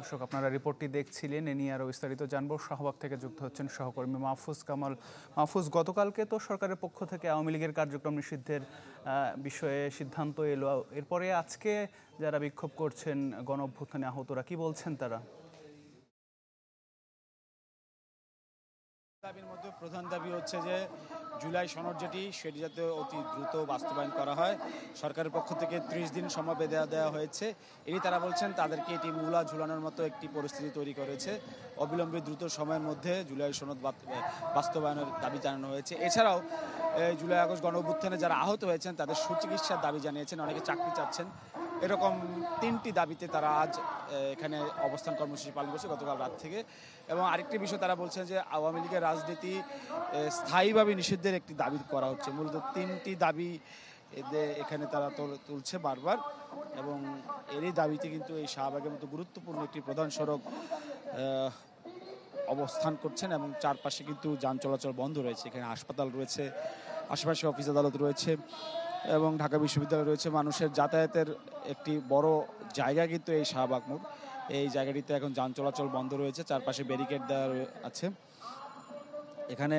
দর্শক আপনারা রিপোর্টটি দেখছিলেন, এ নিয়ে আরও বিস্তারিত জানবো। শাহবাগ থেকে যুক্ত হচ্ছেন সহকর্মী মাহফুজ কামাল। মাহফুজ, গতকালকে তো সরকারের পক্ষ থেকে আওয়ামী লীগের কার্যক্রম নিষিদ্ধের বিষয়ে সিদ্ধান্ত এলো, এরপরে আজকে যারা বিক্ষোভ করছেন গণ অভ্যুত্থানে আহতরা, কি বলছেন তারা? দাবির মধ্যে প্রধান দাবি হচ্ছে যে জুলাই সনদ যেটি সেটি যাতে অতি দ্রুত বাস্তবায়ন করা হয়। সরকারের পক্ষ থেকে 30 দিন সময় দেওয়া হয়েছে। এটি তারা বলছেন তাদেরকে এটি মূলা ঝুলানোর মতো একটি পরিস্থিতি তৈরি করেছে। অবিলম্বে দ্রুত সময়ের মধ্যে জুলাই সনদ বাস্তবায়নের দাবি জানানো হয়েছে। এছাড়াও জুলাই আগস্ট গণ অভ্যুত্থানে যারা আহত হয়েছেন তাদের সুচিকিৎসার দাবি জানিয়েছেন, অনেকে চাকরি চাচ্ছেন। এরকম 3টি দাবিতে তারা আজ এখানে অবস্থান কর্মসূচি পালন করছে গতকাল রাত থেকে। এবং আরেকটি বিষয় তারা বলছেন যে আওয়ামী লীগের রাজনীতি স্থায়ীভাবে নিষিদ্ধের একটি দাবি করা হচ্ছে। মূলত 3টি দাবি এখানে তারা তুলছে বারবার, এবং এরই দাবিতে কিন্তু এই শাহবাগের মতো গুরুত্বপূর্ণ একটি প্রধান সড়ক অবস্থান করছেন, এবং চারপাশে কিন্তু যান চলাচল বন্ধ রয়েছে। এখানে হাসপাতাল রয়েছে, আশেপাশে অফিস আদালত রয়েছে এবং ঢাকা বিশ্ববিদ্যালয় রয়েছে। মানুষের যাতায়াতের একটি বড় জায়গা কিন্তু এই শাহবাগ মোড়। এই জায়গাটিতে এখন যান চলাচল বন্ধ রয়েছে, চারপাশে ব্যারিকেড দেওয়া আছে। এখানে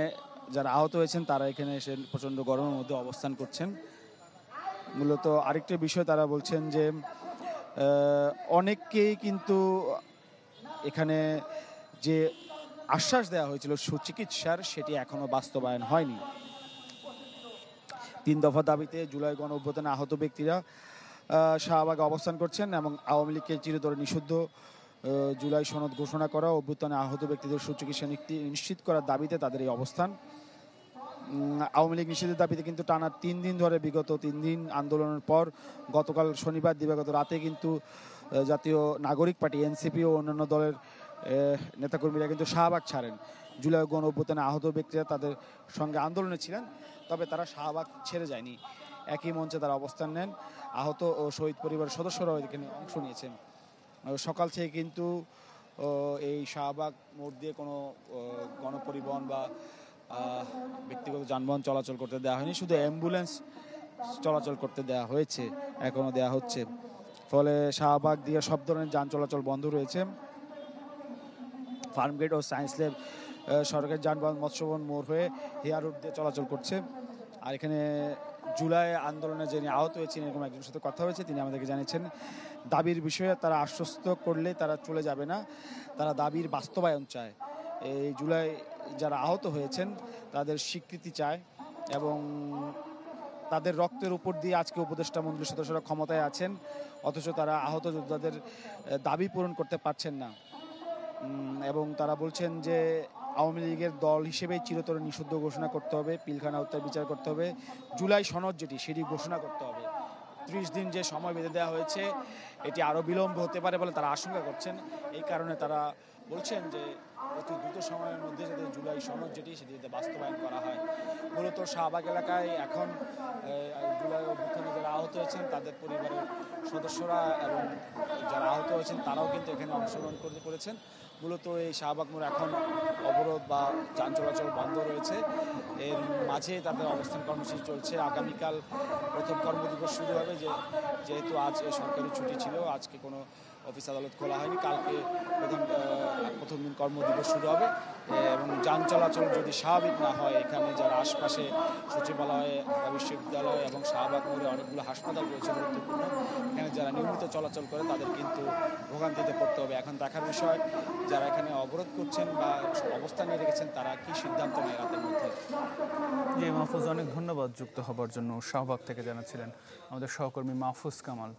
যারা আহত হয়েছেন তারা এখানে এসে প্রচণ্ড গরমের মধ্যে অবস্থান করছেন। মূলত আরেকটি বিষয় তারা বলছেন যে অনেককেই কিন্তু এখানে যে আশ্বাস দেওয়া হয়েছিল সুচিকিৎসার, সেটি এখনো বাস্তবায়ন হয়নি। 3 দফা দাবিতে জুলাই গণ অভ্যুত্থানে আহত ব্যক্তিরা শাহবাগে অবস্থান করছেন, এবং আওয়ামী লীগকে চিরতরে নিষিদ্ধ জুলাই সনদ ঘোষণা করা, অভ্যুত্থানে আহত ব্যক্তিদের সুচিকিৎসা নিশ্চিত করার দাবিতে তাদের এই অবস্থান। আওয়ামী লীগ নিষিদ্ধের দাবিতে কিন্তু টানা 3 দিন ধরে, বিগত 3 দিন আন্দোলনের পর গতকাল শনিবার দিবাগত রাতে কিন্তু জাতীয় নাগরিক পার্টি এনসিপি ও অন্যান্য দলের নেতাকর্মীরা কিন্তু শাহবাগ ছাড়েন। জুলাই গণ অভ্যুত্থানে আহত ব্যক্তিরা তাদের সঙ্গে আন্দোলনে ছিলেন, তবে তারা শাহবাগ ছেড়ে যায়নি। একই মঞ্চে তারা অবস্থান নেন। আহত ও শহীদ পরিবারের সদস্যরাও এখানে অংশ নিয়েছেন। সকাল থেকে কিন্তু এই শাহবাগ মোড় দিয়ে কোনো গণপরিবহন বা ব্যক্তিগত যানবাহন চলাচল করতে দেওয়া হয়নি, শুধু অ্যাম্বুলেন্স চলাচল করতে দেওয়া হয়েছে, এখনও দেওয়া হচ্ছে। ফলে শাহবাগ দিয়ে সব ধরনের যান চলাচল বন্ধ রয়েছে। ফার্মগেট ও সায়েন্স ল্যাব, সরকারি যানবাহন মৎস্যবন মোড় হয়ে হেয়ার রোড দিয়ে চলাচল করছে। আর এখানে জুলাই আন্দোলনে যিনি আহত হয়েছেন এরকম একজনের সাথে কথা হয়েছে, তিনি আমাদেরকে জানিয়েছেন দাবির বিষয়ে তারা আশ্বস্ত করলে তারা চলে যাবে না, তারা দাবির বাস্তবায়ন চায়। এই জুলাই যারা আহত হয়েছেন তাদের স্বীকৃতি চায়, এবং তাদের রক্তের উপর দিয়ে আজকে উপদেষ্টা মন্ত্রী সদস্যরা ক্ষমতায় আছেন, অথচ তারা আহত যোদ্ধাদের দাবি পূরণ করতে পারছেন না। এবং তারা বলছেন যে আওয়ামী লীগের দল হিসেবে চিরতরে নিষিদ্ধ ঘোষণা করতে হবে, পিলখানা হত্যার বিচার করতে হবে, জুলাই সনদ যেটি সেটি ঘোষণা করতে হবে। 30 দিন যে সময় বেঁধে দেওয়া হয়েছে এটি আরও বিলম্ব হতে পারে বলে তারা আশঙ্কা করছেন। এই কারণে তারা বলছেন যে অতি দ্রুত সময়ের মধ্যে যাতে জুলাই সনদ যেটি সেটি যাতে বাস্তবায়ন করা হয়। মূলত শাহবাগ এলাকায় এখন জুলাই অভ্যুত্থানে যারা আহত হয়েছেন তাদের পরিবারের সদস্যরা এবং যারা আহত হয়েছেন তারাও কিন্তু এখানে অংশগ্রহণ করেছেন। মূলত এই শাহবাগ মোড় এখন অবরোধ বা যান চলাচল বন্ধ রয়েছে, এর মাঝে তাদের অবস্থান কর্মসূচি চলছে। আগামীকাল প্রথম কর্মদিবস শুরু হবে, যেহেতু আজ সরকারি ছুটি ছিল, আজকে কোনো অফিস আদালত খোলা হয়নি, কালকে প্রথম দিন কর্মদিবস শুরু হবে। এবং যান চলাচল যদি স্বাভাবিক না হয়, এখানে যারা আশপাশে সচিবালয়, ঢাকা বিশ্ববিদ্যালয় এবং শাহবাগ মোড়ে অনেকগুলো হাসপাতাল রয়েছে গুরুত্বপূর্ণ, এখানে যারা নিয়মিত চলাচল করে তাদের কিন্তু ভোগান্তিতে পড়তে হবে। এখন দেখার বিষয় যারা এখানে অবরোধ করছেন বা অবস্থান নিয়ে রেখেছেন তারা কি সিদ্ধান্ত নেয় রাতের মধ্যে। জি মাহফুজ, অনেক ধন্যবাদ যুক্ত হবার জন্য। শাহবাগ থেকে জানাচ্ছিলেন আমাদের সহকর্মী মাহফুজ কামাল।